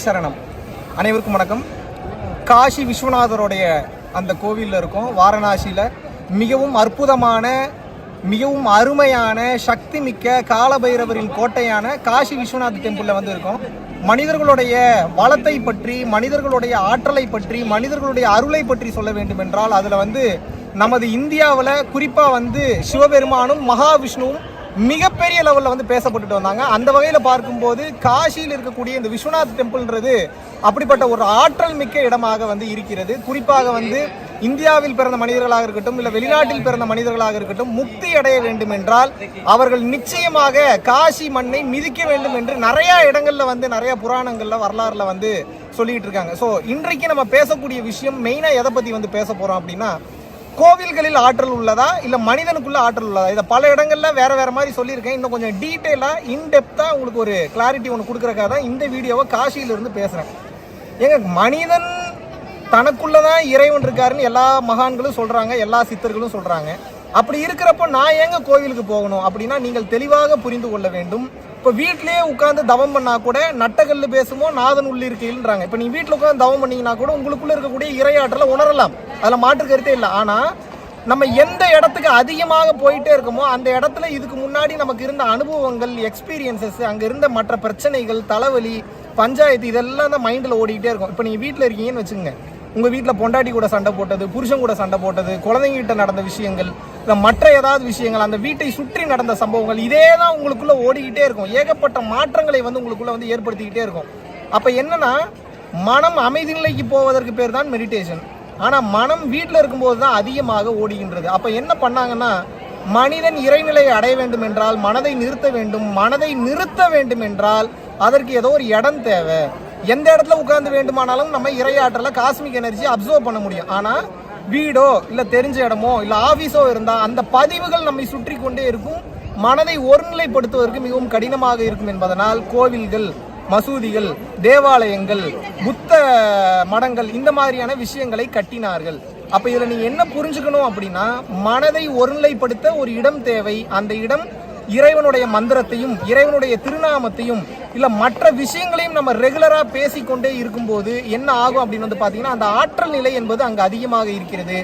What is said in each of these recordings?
சரணம். அனைவருக்கும் வணக்கம். காசி விஸ்வநாதருடைய அந்த கோவிலில் இருக்கும், வாரணாசியில். மிகவும் அற்புதமான, மிகவும் அருமையான, சக்தி மிக்க காலபைரவரின் கோட்டையான காசி விஸ்வநாத் டெம்பிளில் வந்து இருக்கும். மனிதர்களுடைய வளத்தை பற்றி, மனிதர்களுடைய ஆற்றலை பற்றி, மனிதர்களுடைய அருளை பற்றி சொல்ல வேண்டும் என்றால் அதில் வந்து நமது இந்தியாவில் குறிப்பாக வந்து சிவபெருமானும் மகாவிஷ்ணுவும் மிகப்பெரிய லெவலில் வந்து பேசப்பட்டுட்டு வந்தாங்க. அந்த வகையில் பார்க்கும்போது காசியில் இருக்கக்கூடிய இந்த விஸ்வநாத் டெம்பிள்ன்றது அப்படிப்பட்ட ஒரு ஆற்றல் மிக்க இடமாக வந்து இருக்கிறது. குறிப்பாக வந்து இந்தியாவில் பிறந்த மனிதர்களாக இருக்கட்டும், இல்லை வெளிநாட்டில் பிறந்த மனிதர்களாக இருக்கட்டும், முக்தி அடைய வேண்டும் என்றால் அவர்கள் நிச்சயமாக காசி மண்ணை மிதிக்க வேண்டும் என்று நிறைய இடங்கள்ல வந்து நிறைய புராணங்கள்ல வரலாறுல வந்து சொல்லிட்டு இருக்காங்க. ஸோ இன்றைக்கு நம்ம பேசக்கூடிய விஷயம் மெயினாக எதை பற்றி வந்து பேச போகிறோம் அப்படின்னா, கோவில்களில் ஆற்றல் உள்ளதா இல்லை மனிதனுக்குள்ள ஆற்றல் உள்ளதா? இதை பல இடங்கள்ல வேற வேற மாதிரி சொல்லியிருக்கேன். இன்னும் கொஞ்சம் டீட்டெயிலாக இன்டெப்த்தாக உங்களுக்கு ஒரு கிளாரிட்டி ஒன்று கொடுக்குறக்காக தான் இந்த வீடியோவை காசியிலிருந்து பேசுகிறேன். ஏங்க, மனிதன் தனக்குள்ளதான் இறைவன் இருக்காருன்னு எல்லா மகான்களும் சொல்றாங்க, எல்லா சித்தர்களும் சொல்றாங்க. அப்படி இருக்கிறப்ப நான் ஏங்க கோவிலுக்கு போகணும் அப்படின்னா நீங்கள் தெளிவாக புரிந்து கொள்ள வேண்டும். இப்போ வீட்டிலேயே உட்காந்து தவம் பண்ணா கூட நட்டகல்லு பேசுமோ நாதன் உள்ள இருக்கீங்கன்றாங்க. இப்போ நீங்க வீட்டில் உட்காந்து தவம் பண்ணீங்கன்னா கூட உங்களுக்குள்ள இருக்கக்கூடிய இறையாற்றலை உணரலாம், அதில் மாற்று கருத்தே இல்லை. ஆனால் நம்ம எந்த இடத்துக்கு அதிகமாக போயிட்டே இருக்கோமோ அந்த இடத்துல இதுக்கு முன்னாடி நமக்கு இருந்த அனுபவங்கள், எக்ஸ்பீரியன்சஸ், அங்கே இருந்த மற்ற பிரச்சனைகள், தலைவலி, பஞ்சாயத்து, இதெல்லாம் தான் மைண்டில் ஓடிக்கிட்டே இருக்கும். இப்போ நீங்கள் வீட்டில் இருக்கீங்கன்னு வச்சுக்கோங்க, உங்கள் வீட்டில் பொண்டாட்டி கூட சண்டை போட்டது, புருஷன் கூட சண்டை போட்டது, குழந்தைங்கிட்ட நடந்த விஷயங்கள், இல்லை மற்ற ஏதாவது விஷயங்கள், அந்த வீட்டை சுற்றி நடந்த சம்பவங்கள், இதே தான் உங்களுக்குள்ளே ஓடிக்கிட்டே இருக்கும். ஏகப்பட்ட மாற்றங்களை வந்து உங்களுக்குள்ளே வந்து ஏற்படுத்திக்கிட்டே இருக்கும். அப்போ என்னன்னா, மனம் அமைதி நிலைக்கு போவதற்கு பேர் தான் மெடிடேஷன். ஆனால் மனம் வீட்டில் இருக்கும்போது தான் அதிகமாக ஓடுகின்றது. அப்போ என்ன பண்ணாங்கன்னா, மனிதன் இறைநிலையை அடைய வேண்டும் என்றால் மனதை நிறுத்த வேண்டும். மனதை நிறுத்த வேண்டும் என்றால் அதற்கு ஏதோ ஒரு இடம் தேவை. எந்த இடத்துல உட்கார்ந்து வேண்டுமானாலும் நம்ம இறையாற்றல காஸ்மிக் எனர்ஜி அப்சர்வ் பண்ண முடியும். ஆனால் வீடோ இல்லை தெரிஞ்ச இடமோ இல்லை ஆஃபீஸோ இருந்தால் அந்த பதிவுகள் நம்மை சுற்றி கொண்டே இருக்கும். மனதை ஒருநிலைப்படுத்துவதற்கு மிகவும் கடினமாக இருக்கும் என்பதனால் கோவில்கள், மசூதிகள், தேவாலயங்கள், புத்த மடங்கள், இந்த மாதிரியான விஷயங்களை கட்டினார்கள். அப்போ இதில் நீங்கள் என்ன புரிஞ்சுக்கணும் அப்படின்னா, மனதை ஒருநிலைப்படுத்த ஒரு இடம் தேவை. அந்த இடம் இறைவனுடைய மந்திரத்தையும் இறைவனுடைய திருநாமத்தையும் இல்லை மற்ற விஷயங்களையும் நம்ம ரெகுலராக பேசிக்கொண்டே இருக்கும்போது என்ன ஆகும் அப்படின்னு வந்து பார்த்தீங்கன்னா, அந்த ஆற்றல் நிலை என்பது அங்கே அதிகமாக இருக்கிறது.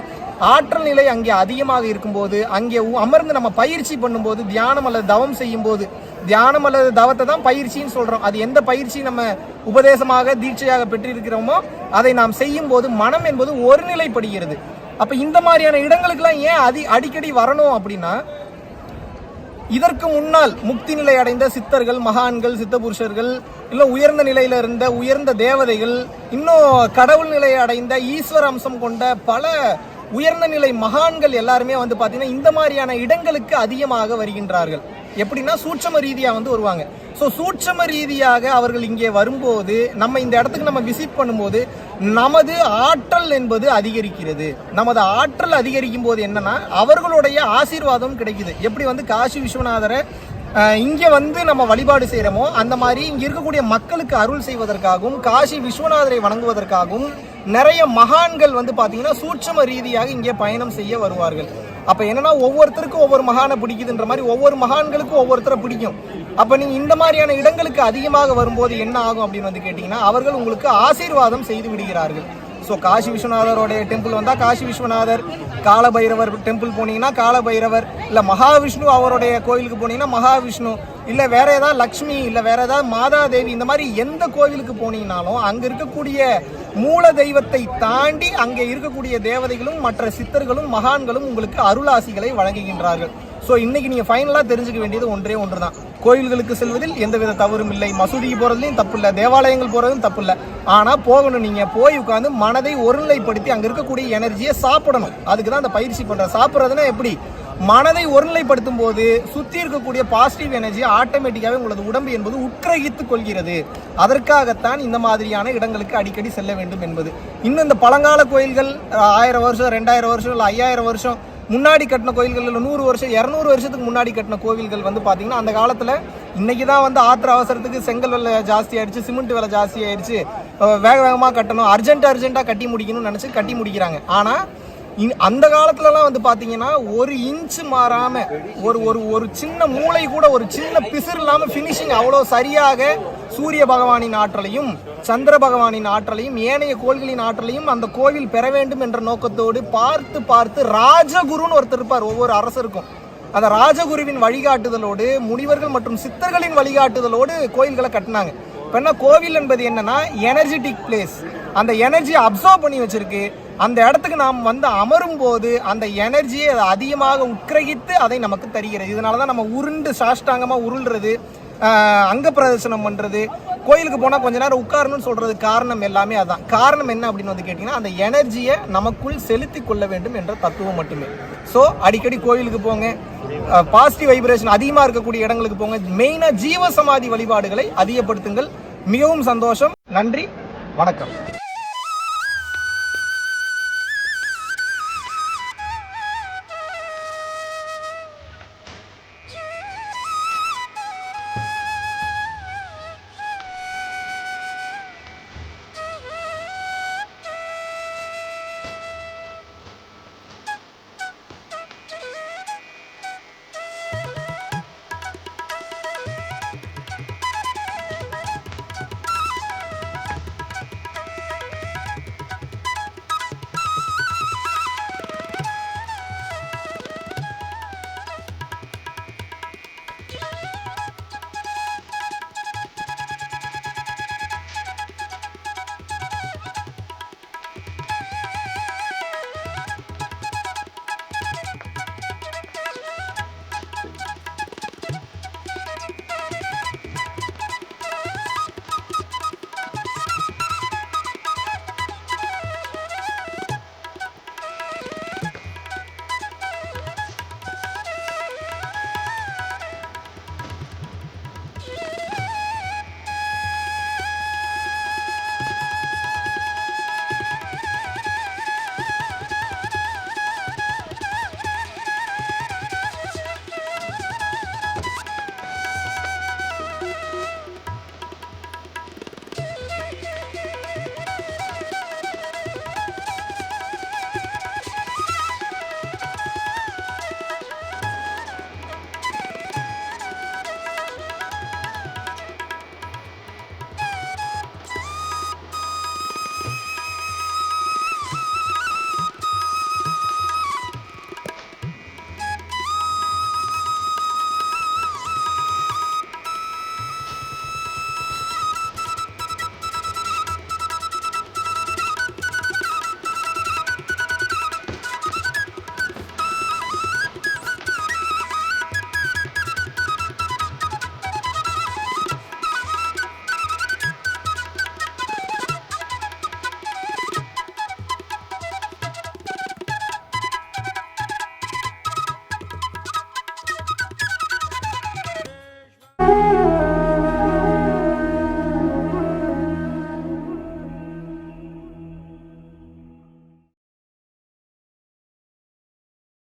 ஆற்றல் நிலை அங்கே அதிகமாக இருக்கும்போது அங்கே அமர்ந்து நம்ம பயிற்சி பண்ணும்போது, தியானம் அல்லது தவம் செய்யும் போது, தியானம் அல்லது தவத்தை தான் பயிற்சின்னு சொல்கிறோம். அது எந்த பயிற்சி நம்ம உபதேசமாக தீட்சையாக பெற்றிருக்கிறோமோ அதை நாம் செய்யும் போது மனம் என்பது ஒருநிலைப்படுகிறது. அப்போ இந்த மாதிரியான இடங்களுக்கெல்லாம் ஏன் அடிக்கடி வரணும் அப்படின்னா, இதற்கு முன்னால் முக்தி நிலை அடைந்த சித்தர்கள், மகான்கள், சித்த புருஷர்கள், இல்லை உயர்ந்த நிலையில இருந்த உயர்ந்த தேவதைகள், இன்னும் கடவுள் நிலையை அடைந்த ஈஸ்வர அம்சம் கொண்ட பல உயர்ந்த நிலை மகான்கள் எல்லாருமே வந்து பார்த்தீங்கன்னா இந்த மாதிரியான இடங்களுக்கு அதிகமாக வருகின்றார்கள். எப்படின்னா சூட்சம ரீதியாக வந்து வருவாங்க. ஸோ சூட்சம ரீதியாக அவர்கள் இங்கே வரும்போது, நம்ம இந்த இடத்துக்கு நம்ம விசிட் பண்ணும்போது நமது ஆற்றல் என்பது அதிகரிக்கிறது. நமது ஆற்றல் அதிகரிக்கும் போது என்னன்னா அவர்களுடைய ஆசீர்வாதம் கிடைக்குது. எப்படி வந்து காசி விஸ்வநாதரை இங்கே வந்து நம்ம வழிபாடு செய்கிறோமோ அந்த மாதிரி இங்கே இருக்கக்கூடிய மக்களுக்கு அருள் செய்வதற்காகவும் காசி விஸ்வநாதரை வணங்குவதற்காகவும் நிறைய மகான்கள் வந்து பார்த்தீங்கன்னா சூட்சம ரீதியாக இங்கே பயணம் செய்ய வருவார்கள். அப்போ என்னன்னா ஒவ்வொருத்தருக்கும் ஒவ்வொரு மகானை பிடிக்குதுன்ற மாதிரி ஒவ்வொரு மகான்களுக்கும் ஒவ்வொருத்தரை பிடிக்கும். அப்போ நீங்கள் இந்த மாதிரியான இடங்களுக்கு அதிகமாக வரும்போது என்ன ஆகும் அப்படின்னு வந்து கேட்டிங்கன்னா, அவர்கள் உங்களுக்கு ஆசீர்வாதம் செய்து விடுகிறார்கள். ஸோ காசி விஸ்வநாதருடைய டெம்பிள் வந்தால் காசி விஸ்வநாதர், காலபைரவர் டெம்பிள் போனீங்கன்னா காலபைரவர், இல்லை மகாவிஷ்ணு அவருடைய கோயிலுக்கு போனீங்கன்னா மகாவிஷ்ணு, இல்லை வேற ஏதாவது லக்ஷ்மி, இல்லை வேற ஏதாவது மாதாதேவி, இந்த மாதிரி எந்த கோவிலுக்கு போனீங்கன்னாலும் அங்கே இருக்கக்கூடிய மூல தெய்வத்தை தாண்டி அங்கே இருக்கக்கூடிய தேவதைகளும் மற்ற சித்தர்களும் மகான்களும் உங்களுக்கு அருளாசிகளை வழங்குகின்றார்கள். ஸோ இன்னைக்கு நீங்கள் ஃபைனலாக தெரிஞ்சுக்க வேண்டியது ஒன்றே ஒன்று தான். கோயில்களுக்கு செல்வதில் எந்தவித தவறும் இல்லை, மசூதிக்கு போகிறதுலையும் தப்பு இல்லை, தேவாலயங்கள் போகிறதும் தப்பு இல்லை. ஆனால் போகணும், நீங்கள் போய் உட்காந்து மனதை ஒருநிலைப்படுத்தி அங்கே இருக்கக்கூடிய எனர்ஜியை சாப்பிடணும். அதுக்கு தான் அந்த பயிற்சி பண்ணுற. சாப்பிட்றதுன்னா எப்படி? மனதை ஒருநிலைப்படுத்தும் போது சுற்றி இருக்கக்கூடிய பாசிட்டிவ் எனர்ஜியை ஆட்டோமேட்டிக்காகவே உங்களது உடம்பு என்பது உட்கிரகித்துக் கொள்கிறது. அதற்காகத்தான் இந்த மாதிரியான இடங்களுக்கு அடிக்கடி செல்ல வேண்டும் என்பது. இன்னும் இந்த பழங்கால கோயில்கள் 1000 வருஷம், 2000 வருஷம், இல்லை 5000 வருஷம் முன்னாடி கட்டின கோயில்கள், இல்லை 100 வருஷம், 200 வருஷத்துக்கு முன்னாடி கட்டின கோவில்கள் வந்து பார்த்தீங்கன்னா அந்த காலத்தில் இன்னைக்கு தான் வந்து ஆத்திர அவசரத்துக்கு செங்கல் விலை ஜாஸ்தி ஆயிடுச்சு, சிமெண்ட் விலை ஜாஸ்தி ஆயிடுச்சு, வேக வேகமாக கட்டணும், அர்ஜென்ட்டாக கட்டி முடிக்கணும்னு நினச்சி கட்டி முடிக்கிறாங்க. ஆனால் அந்த காலத்துலலாம் வந்து பார்த்தீங்கன்னா 1 இன்ச் மாறாம ஒரு ஒரு ஒரு சின்ன மூளை கூட ஒரு சின்ன பிசிறு இல்லாமல் ஃபினிஷிங் அவ்வளோ சரியாக சூரிய பகவானின் ஆற்றலையும் சந்திர பகவானின் ஆற்றலையும் ஏனைய கோள்களின் ஆற்றலையும் அந்த கோவில் பெற வேண்டும் என்ற நோக்கத்தோடு பார்த்து பார்த்து ராஜகுருன்னு ஒருத்தர் இருப்பார் ஒவ்வொரு அரசருக்கும். அந்த ராஜகுருவின் வழிகாட்டுதலோடு முனிவர்கள் மற்றும் சித்தர்களின் வழிகாட்டுதலோடு கோயில்களை கட்டினாங்க. இப்போ என்ன கோவில் என்பது என்னன்னா எனர்ஜெட்டிக் பிளேஸ். அந்த எனர்ஜியை அப்சர்வ் பண்ணி வச்சிருக்கு. அந்த இடத்துக்கு நாம் வந்து அமரும் போது அந்த எனர்ஜியை அதிகமாக உட்கிரகித்து அதை நமக்கு தருகிறது. இதனால தான் நம்ம உருண்டு சாஷ்டாங்கமாக உருள்றது, அங்க பிரதர்சனம் பண்ணுறது, கோயிலுக்கு போனால் கொஞ்ச நேரம் உட்காரணும்னு சொல்றது காரணம் எல்லாமே அதான். காரணம் என்ன அப்படின்னு வந்து கேட்டிங்கன்னா அந்த எனர்ஜியை நமக்குள் செலுத்தி கொள்ள வேண்டும் என்ற தத்துவம் மட்டுமே. ஸோ அடிக்கடி கோயிலுக்கு போங்க, பாசிட்டிவ் வைப்ரேஷன் அதிகமாக இருக்கக்கூடிய இடங்களுக்கு போங்க, மெயினாக ஜீவசமாதி வழிபாடுகளை அதிகப்படுத்துங்கள். மிகவும் சந்தோஷம். நன்றி, வணக்கம்.